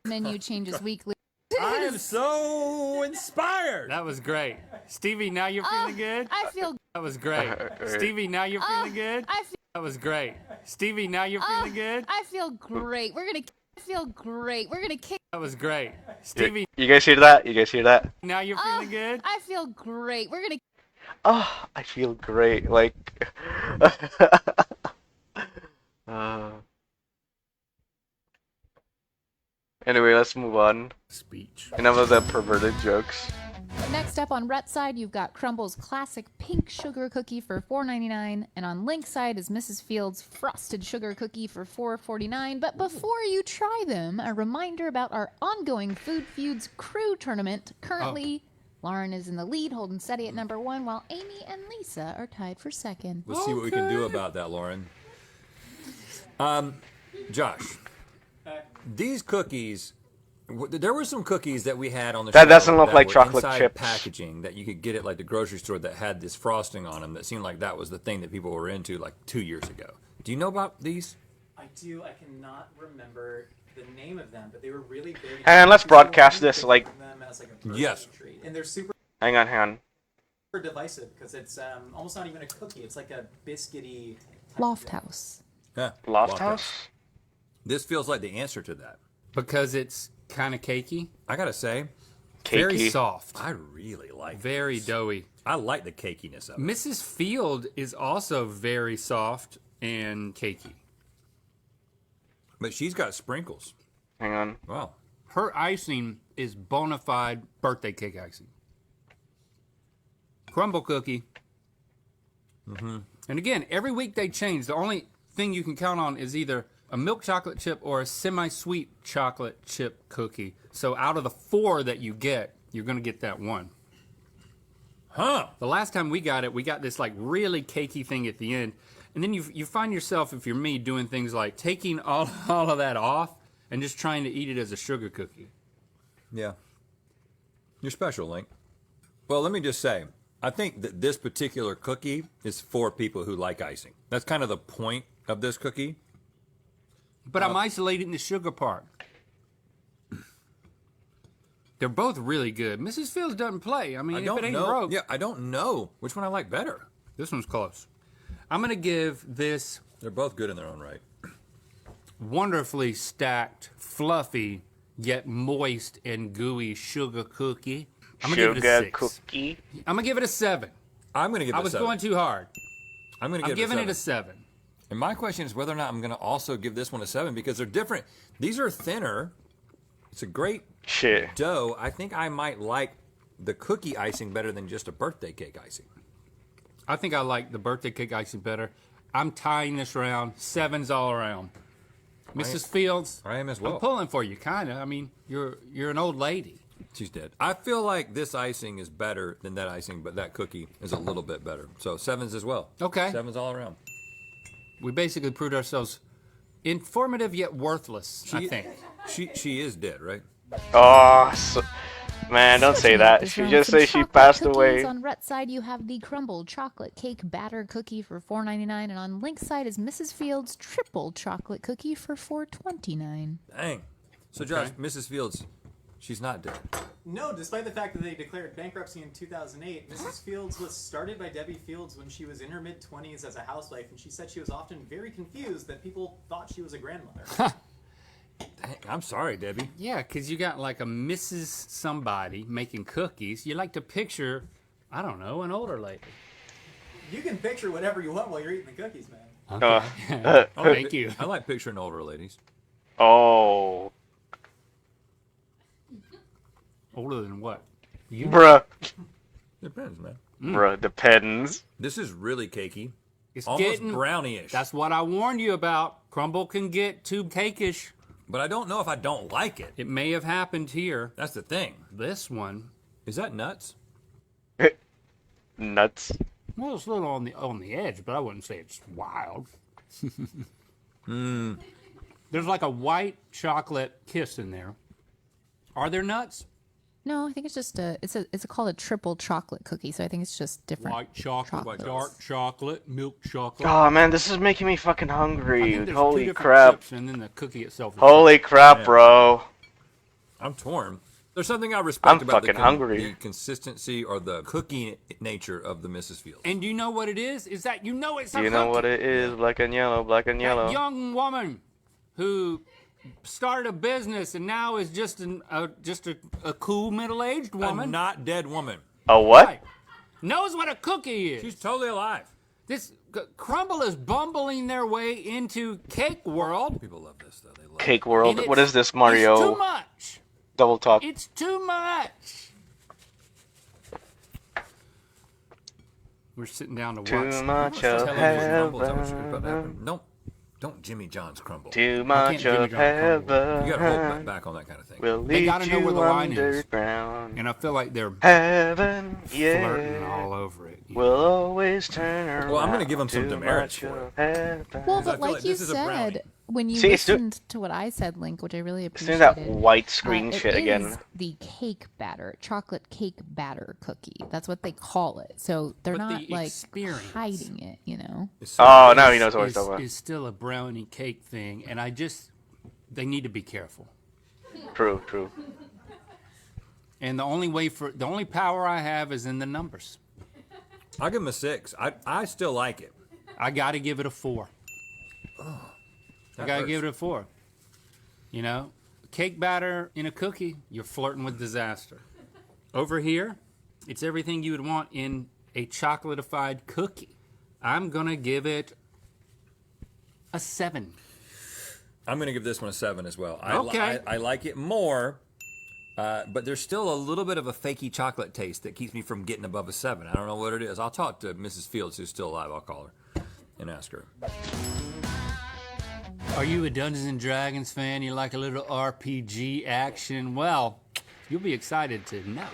Menu changes weekly. I am so inspired. That was great. Stevie, now you're feeling good? I feel. That was great. Stevie, now you're feeling good? I feel. That was great. Stevie, now you're feeling good? I feel great. I feel great. We're gonna kick. That was great. Stevie, You guys hear that? You guys hear that? now you're feeling good? I feel great. We're gonna. Oh, I feel great. Like, uh, anyway, let's move on. Speech. Enough of the perverted jokes. Next up on Rhett's side, you've got Crumble's classic pink sugar cookie for $4.99, and on Link's side is Mrs. Fields' frosted sugar cookie for $4.49. But before you try them, a reminder about our ongoing Food Feuds crew tournament. Currently, Lauren is in the lead, holding steady at number 1, while Amy and Lisa are tied for second. We'll see what we can do about that, Lauren. Josh, these cookies. There were some cookies that we had on the That show doesn't look that like were chocolate inside chips. packaging that you could get at like the grocery store that had this frosting on them that seemed like that was the thing that people were into like 2 years ago. Do you know about these? I do. I cannot remember the name of them, but they were really big. And let's broadcast this, like- them as like a birthday Yes. treat. And they're super Hang on. divisive because it's almost not even a cookie. It's like a biscuity. Loft House. Yeah. Loft House? This feels like the answer to that. Because it's kind of cakey. I gotta say, Very Cakey. soft. I really like. Very this. doughy. I like the cakiness of it. Mrs. Field is also very soft and cakey. But she's got sprinkles. Hang on. Wow. Her icing is bona fide birthday cake icing. Crumble cookie. Mm-hmm. And again, every week they change. The only thing you can count on is either a milk chocolate chip or a semi-sweet chocolate chip cookie. So out of the 4 that you get, you're going to get that one. Huh. The last time we got it, we got this like really cakey thing at the end. And then you find yourself, if you're me, doing things like taking all of that off and just trying to eat it as a sugar cookie. Yeah. You're special, Link. Well, let me just say, I think that this particular cookie is for people who like icing. That's kind of the point of this cookie. But I'm isolating the sugar part. They're both really good. Mrs. Fields doesn't play. I mean, I if don't it ain't know. broke, Yeah, I don't know which one I like better. this one's close. I'm going to give this They're both good in their own right. wonderfully stacked, fluffy, yet moist and gooey sugar cookie. I'm going to give it a Sugar 6. cookie. I'm going to give it a 7. I'm going to give it I a was 7. going too hard. I'm going to I'm give giving it it a a 7. 7. And my question is whether or not I'm going to also give this one a 7 because they're different. These are thinner. It's a great Shit. dough. I think I might like the cookie icing better than just a birthday cake icing. I think I like the birthday cake icing better. I'm tying this round. 7s all around. Mrs. Fields, I am as well. I'm pulling for you, kind of. I mean, you're an old lady. She's dead. I feel like this icing is better than that icing, but that cookie is a little bit better. So 7s as well. Okay. 7s all around. We basically proved ourselves informative yet worthless, I think. She is dead, right? Oh, man, don't say Finishing up that. this She round just with say some she chocolate passed cookies. away. On Rhett's side, you have the crumbled chocolate cake batter cookie for $4.99, and on Link's side is Mrs. Fields' triple chocolate cookie for $4.29. Dang. So Josh, Mrs. Fields, she's not dead. No, despite the fact that they declared bankruptcy in 2008, Mrs. Fields was started by Debbie Fields when she was in her mid-20s as a housewife, and she said she was often very confused that people thought she was a grandmother. Dang, I'm sorry, Debbie. Yeah, because you got like a Mrs. somebody making cookies. You like to picture, I don't know, an older lady. You can picture whatever you want while you're eating the cookies, man. Thank you. I like picturing older ladies. Oh, Older than what? bruh. Depends, man. Bruh, depends. This is really cakey. It's Almost getting brownie-ish. That's what I warned you about. Crumble can get too cakeish. But I don't know if I don't like it. It may have happened here. That's the thing. This one, Is that nuts? Nuts. well, it's a little on the edge, but I wouldn't say it's wild. There's like a white chocolate kiss in there. Are there nuts? No, I think it's just it's called a triple chocolate cookie. So I think it's just different. White chocolate, chocolates. dark chocolate, milk chocolate. Oh man, this is making me fucking I hungry. think there's two Holy different crap. chips, and then the cookie itself. Is Holy crap, bro. I'm torn. There's something I respect I'm about fucking hungry. the consistency or the cookie nature of the Mrs. Fields. And you know what it is? Is that you know it's a You know what cookie. it is? Black and yellow, black and That yellow. young woman who started a business and now is just a cool middle-aged A woman. not dead woman. A what? Right. Knows what a cookie is. She's totally alive. This Crumble is bumbling their way into cake world. People love this, though. They love Cake and World. it's- What is this, It's too Mario? much. Double talk. It's too much. We're sitting down to watch. Too much Tell of them what's crumble. Is that what's about to heaven. happen? Don't Jimmy John's crumble. Too can't much Jimmy of John crumble. heaven. You got to hold back on that kind of thing. We'll They lead gotta know you where the line is. underground. And I feel like they're Heaven, flirting yeah. all over it. We'll always turn around. Well, I'm gonna give 'em some Too demerits much for it. of heaven. Well, I but feel like like you this is a brownie. said, when you See, it's listened to what I said, Link, which I really It's appreciated. doing that white screen it shit again. is the cake batter, chocolate cake batter cookie. That's what they call it. So they're But the not like experience hiding it, you know. It's so Oh, good. now he knows what he's is, talking about. is still a brownie cake thing, and they need to be careful. True, true. And the only power I have is in the numbers. I'll give him a 6. I still like it. I got to give it a 4. I That got to hurts. give it a 4. You know, cake batter in a cookie, you're flirting with disaster. Over here, it's everything you would want in a chocolatified cookie. I'm going to give it a 7. I'm going to give this one a 7 as well. Okay. I like it more, but there's still a little bit of a fakey chocolate taste that keeps me from getting above a 7. I don't know what it is. I'll talk to Mrs. Fields, who's still alive. I'll call her and ask her. Are you a Dungeons and Dragons fan? You like a little RPG action? Well, you'll be excited to know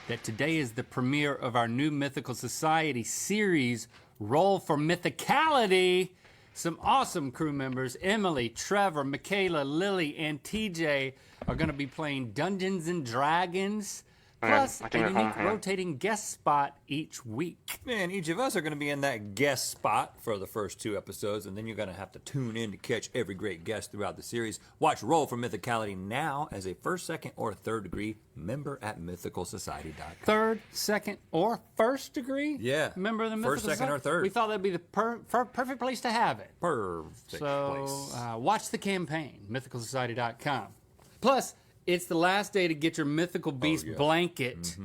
that today is the premiere of our new Mythical Society series, Roll for Mythicality. Some awesome crew members, Emily, Trevor, Michaela, Lily, and TJ, are going to be playing Dungeons and Dragons, plus I a think that's unique home, yeah. rotating guest spot each week. Man, each of us are going to be in that guest spot for the first 2 episodes, and then you're going to have to tune in to catch every great guest throughout the series. Watch Roll for Mythicality now as a first, second, or third degree member at mythicalsociety.com. Third, second, or first degree? Yeah. Member of the First, Mythical second, or Society? third. We thought that'd be the perfect place to have it. Perfect So place. watch the campaign, mythicalsociety.com. Plus, it's the last day to get your Mythical Beast yeah. blanket.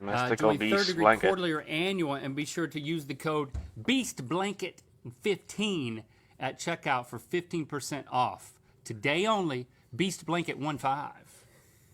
Mystical Doing Beast third degree, blanket. quarterly, or annual, and be sure to use the code BEASTBLANKET15 at checkout for 15% off. Today only, Beast Blanket 15.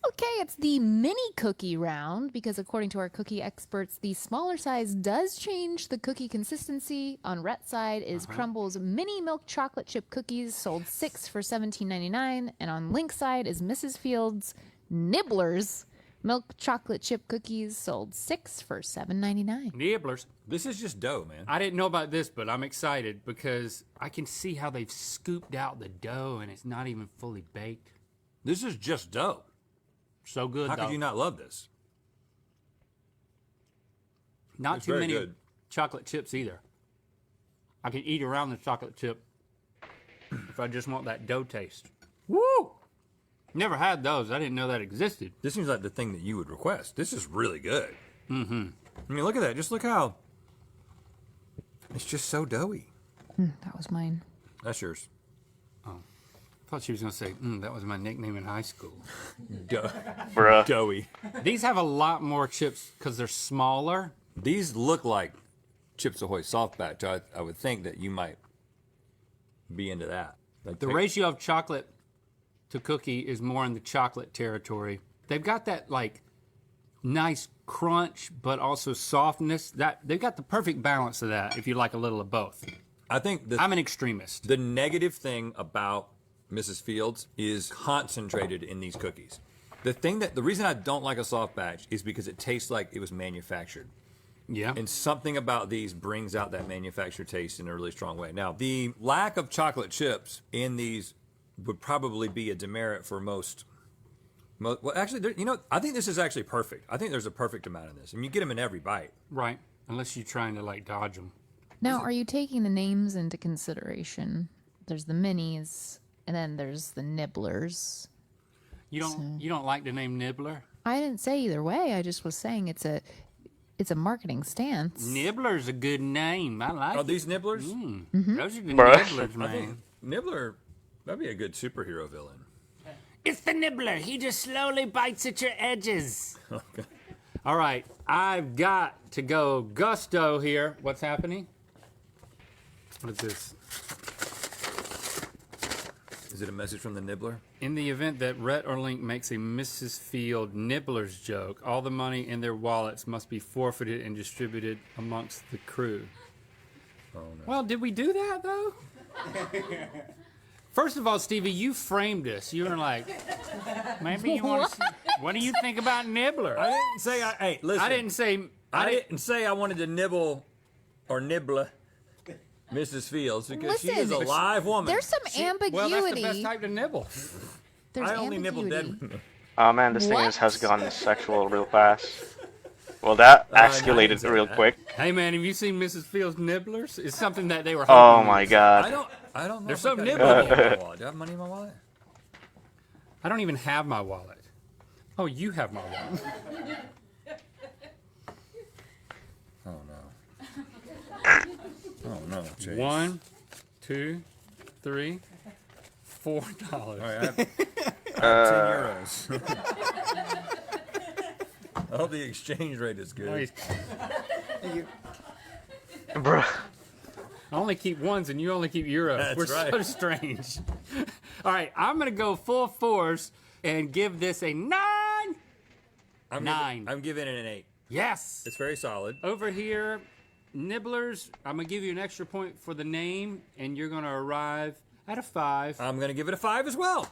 Okay, it's the mini cookie round because according to our cookie experts, the smaller size does change the cookie consistency. On Rhett's side is Crumble's mini milk chocolate chip cookies, sold 6 for $17.99, and on Link's side is Mrs. Fields' Nibblers milk chocolate chip cookies, sold 6 for $7.99. Nibblers. This is just dough, man. I didn't know about this, but I'm excited because I can see how they've scooped out the dough and it's not even fully baked. This is just dough. So good, How though. could you not love this? Not It's too very many good. chocolate chips either. I can eat around the chocolate chip if I just want that dough taste. Woo! Never had those. I didn't know that existed. This seems like the thing that you would request. This is really good. Mm-hmm. I mean, look at that. Just look how it's just so doughy. That was mine. That's yours. I thought she was going to say, that was my nickname in high school. Bruh. Doughy. These have a lot more chips because they're smaller. These look like Chips Ahoy soft batch. I would think that you might be into that. Like The ratio of chocolate to cookie is more in the chocolate territory. They've got that like nice crunch, but also softness. That they've got the perfect balance of that. If you like a little of both, I think I'm an extremist. the negative thing about Mrs. Fields is concentrated in these cookies. The reason I don't like a soft batch is because it tastes like it was manufactured. Yeah, And something about these brings out that manufactured taste in a really strong way. Now, the lack of chocolate chips in these would probably be a demerit for most Well, actually, I think this is actually perfect. I think there's a perfect amount of this. I mean, you get them in every bite. Right. Unless you're trying to like dodge them. Now, are you taking the names into consideration? There's the minis, and then there's the nibblers. You don't like the name Nibbler? I didn't say either way. I just was saying it's a marketing stance. Nibbler's a good name. I like Are it. these nibblers? Those are the Bruh. Nibblers, I think man. Nibbler, that'd be a good superhero villain. It's the Nibbler. He just slowly bites at your edges. All right. I've got to go gusto here. What's happening? What is this? Is it a message from the Nibbler? In the event that Rhett or Link makes a Mrs. Field Nibbler's joke, all the money in their wallets must be forfeited and distributed amongst the crew. Oh, no. Well, did we do that, though? First of all, Stevie, you framed us. You were like, maybe you want to... What do you think about Nibbler? I didn't say Hey, listen. I didn't say... I didn't say I wanted to nibble or nibble Mrs. Fields because she is a Listen, live woman. There's some ambiguity. Well, that's the best type to nibble. There's I only nibble ambiguity. dead. Oh man, this thing What? has gone sexual real fast. Well, that no, I didn't escalated say real that. quick. Hey, man, have you seen Mrs. Fields Nibblers? It's something that they were Oh hoping my was. god. I don't know. There's if I some got nibble. money in my wallet. Do I have money in my wallet? I don't even have my wallet. Oh, you have my wallet. Oh no. Oh no. Chase. 1, 2, 3, $4. All right, I have 10 euros. I hope the exchange rate is good. Nice. Bruh. I only keep ones and you only keep euros. That's We're right. so strange. All right, I'm going to go full force and give this a 9. Nine. I'm giving it an 8. Yes. It's very solid. Over here, Nibblers, I'm going to give you an extra point for the name, and you're going to arrive at a 5. I'm going to give it a 5 as well.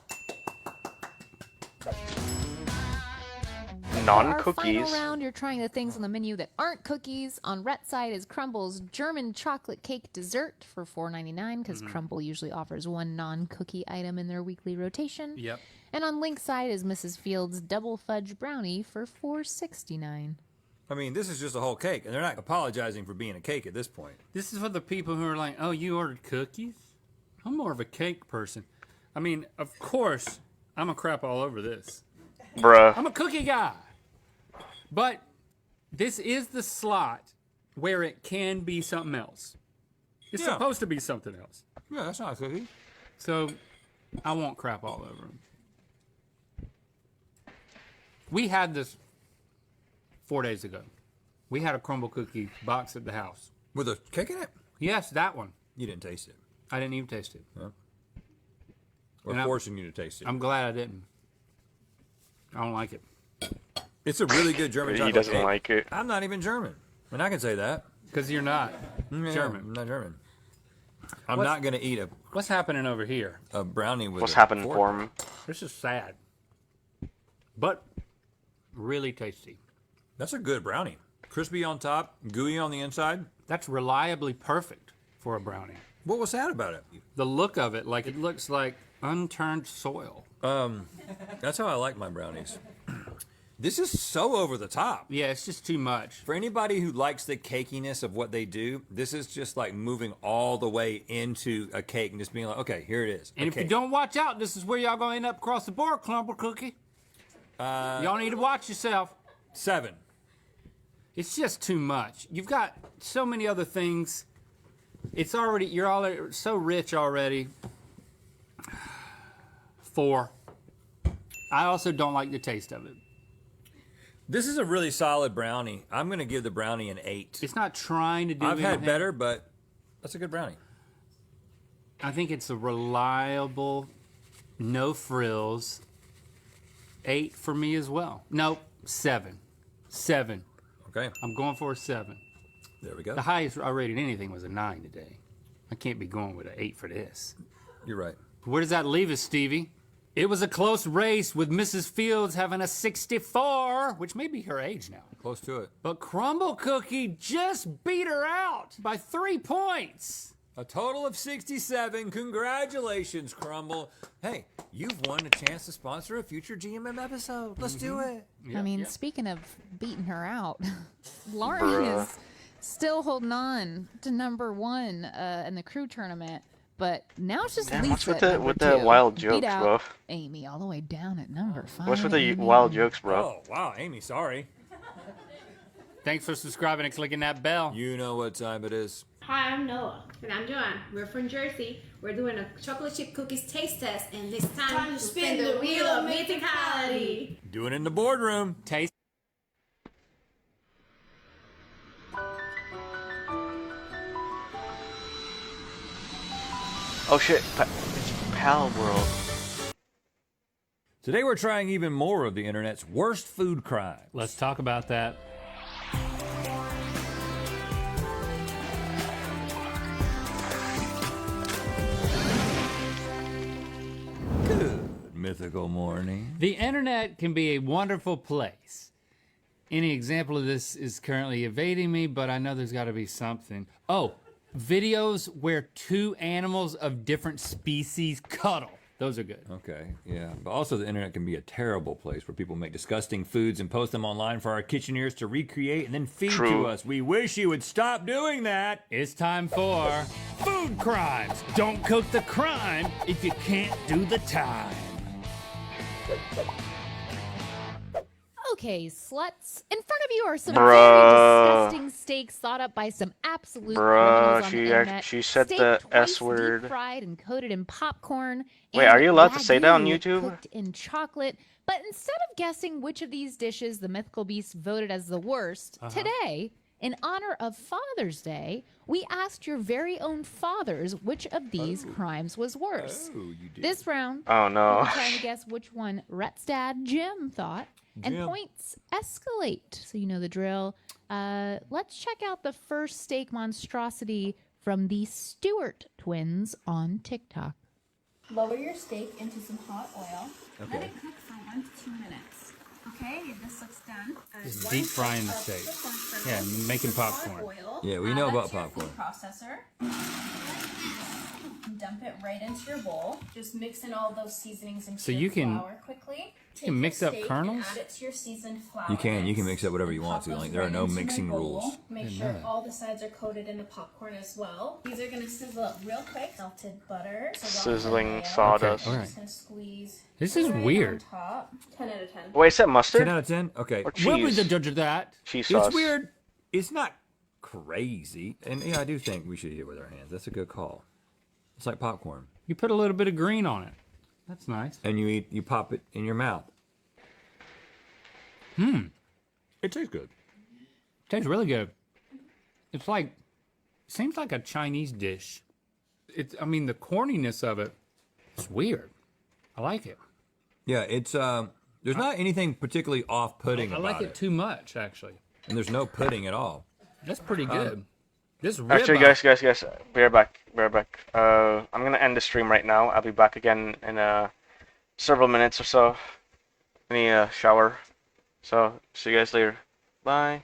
Our Non-cookies. final round, you're trying the things on the menu that aren't cookies. On Rhett's side is Crumble's German chocolate cake dessert for $4.99 because Crumble usually offers one non-cookie item in their weekly rotation. Yep. And on Link's side is Mrs. Fields' double fudge brownie for $4.69. I mean, this is just a whole cake, and they're not apologizing for being a cake at this point. This is for the people who are like, oh, you ordered cookies? I'm more of a cake person. I mean, of course, I'm a crap all over this. Bruh. I'm a cookie guy. But this is the slot where it can be something else. It's Yeah. supposed to be something else. Yeah, that's not a cookie. So I won't crap all over them. We had this 4 days ago. We had a crumble cookie box at the house. With a cake in it? Yes, that one. You didn't taste it. I didn't even taste it. We're And I'm- forcing you to taste it. I'm glad I didn't. I don't like it. It's a really good German He chocolate doesn't cake. like it. I'm not even German, and I can say that. Because you're not Yeah, German. I'm not German. I'm What's- not going to eat What's happening over here? a brownie with What's a happening fork. for him? This is sad. But really tasty. That's a good brownie. Crispy on top, gooey on the inside. That's reliably perfect for a brownie. What was sad about it? The look of it, like it looks like unturned soil. That's how I like my brownies. This is so over the top. Yeah, it's just too much. For anybody who likes the cakiness of what they do, this is just like moving all the way into a cake and just being like, okay, here it is. And if you don't watch out, this is where y'all gonna end up across the board, Clumper Cookie. Y'all need to watch yourself. 7. It's just too much. You've got so many other things. It's already, you're all so rich already. 4. I also don't like the taste of it. This is a really solid brownie. I'm going to give the brownie an 8. It's not trying to do I've had anything. better, but that's a good brownie. I think it's a reliable, no frills. 8 for me as well. Nope, 7. 7. Okay, I'm going for a 7. there we go. The highest I rated anything was a 9 today. I can't be going with an 8 for this. You're right. Where does that leave us, Stevie? It was a close race with Mrs. Fields having a 64, which may be her age now. Close to it. But Crumble Cookie just beat her out by 3 points. A total of 67. Congratulations, Crumble. Hey, you've won a chance to sponsor a future GMM episode. Let's do it. I mean, speaking of beating her out, Lauren Bruh. is still holding on to number 1 in the crew tournament, but now it's just Damn, Lisa what's with at the- number with the 2. wild Beat jokes, out bro? Amy all the way down at number 5. What's with the Amy. wild jokes, bro? Oh, wow, Amy, sorry. Thanks for subscribing and clicking that bell. You know what time it is. Hi, I'm Noah. And I'm Joanne. We're from Jersey. We're doing a chocolate chip cookies taste test, and this time to spin the wheel of mythicality. Doing it in the boardroom. Taste. Oh shit, it's Pal World. Today we're trying even more of the internet's worst food crimes. Let's talk about that. Good mythical morning. The internet can be a wonderful place. Any example of this is currently evading me, but I know there's got to be something. Oh, videos where two animals of different species cuddle. Those are good. Okay, yeah. But also the internet can be a terrible place where people make disgusting foods and post them online for our kitcheneers to recreate and then feed to True. us. We wish you would stop doing that. It's time for food crimes. Don't cook the crime if you can't do the time. Okay, sluts. In front of you are some Bruh. very disgusting steaks thought up by some absolute Bruh, criminals on she the act- internet. she said Steak the twice S word. Deep fried and coated in popcorn. Wait, and are you allowed to say that on Wagyu YouTube? Cooked in chocolate. But instead of guessing which of these dishes the Mythical Beast voted as the worst, today, in honor of Father's Day, we asked your very own fathers which of these crimes was worse. This round, Oh no. we're trying to guess which one Rhett's dad, Jim, thought. And Jim. points escalate, so you know the drill. Let's check out the first steak monstrosity from the Stewart twins on TikTok. Lower your steak into some hot oil. Let it cook for 1 to 2 minutes. Okay, this looks done. Just deep frying the steak. Yeah, making popcorn. Oil. Yeah, we know about That's your popcorn. food processor. Dump it right into your bowl. Just mix in all those seasonings into So your you can- flour quickly. Take can mix your up steak kernels? And add it to your seasoned flour. You can mix. mix up whatever you want Pop to. those Like there are right no into my mixing bowl. rules. Make sure all the sides are coated in the popcorn as well. These are gonna sizzle up real quick. Melted butter. Sizzling mayo. sawdust. Okay, I'm just gonna squeeze. This is right weird. On top. 10 out of 10. Wait, is that 10 mustard? out of 10? Okay. Or We'll be cheese? the judge of that. Cheese sauce. It's weird. It's not crazy. And yeah, I do think we should eat it with our hands. That's a good call. It's like popcorn. You put a little bit of green on it. That's nice. And you pop it in your mouth. It tastes good. Tastes really good. It's like, seems like a Chinese dish. I mean, the corniness of it, it's weird. I like it. Yeah, it's there's not anything particularly off-putting I about like it too much, actually. And there's no pudding at all. That's pretty good. This Actually, ribeye- guys, be right back. I'm gonna end the stream right now. I'll be back again in several minutes or so. I need a shower. So, see you guys later. Bye.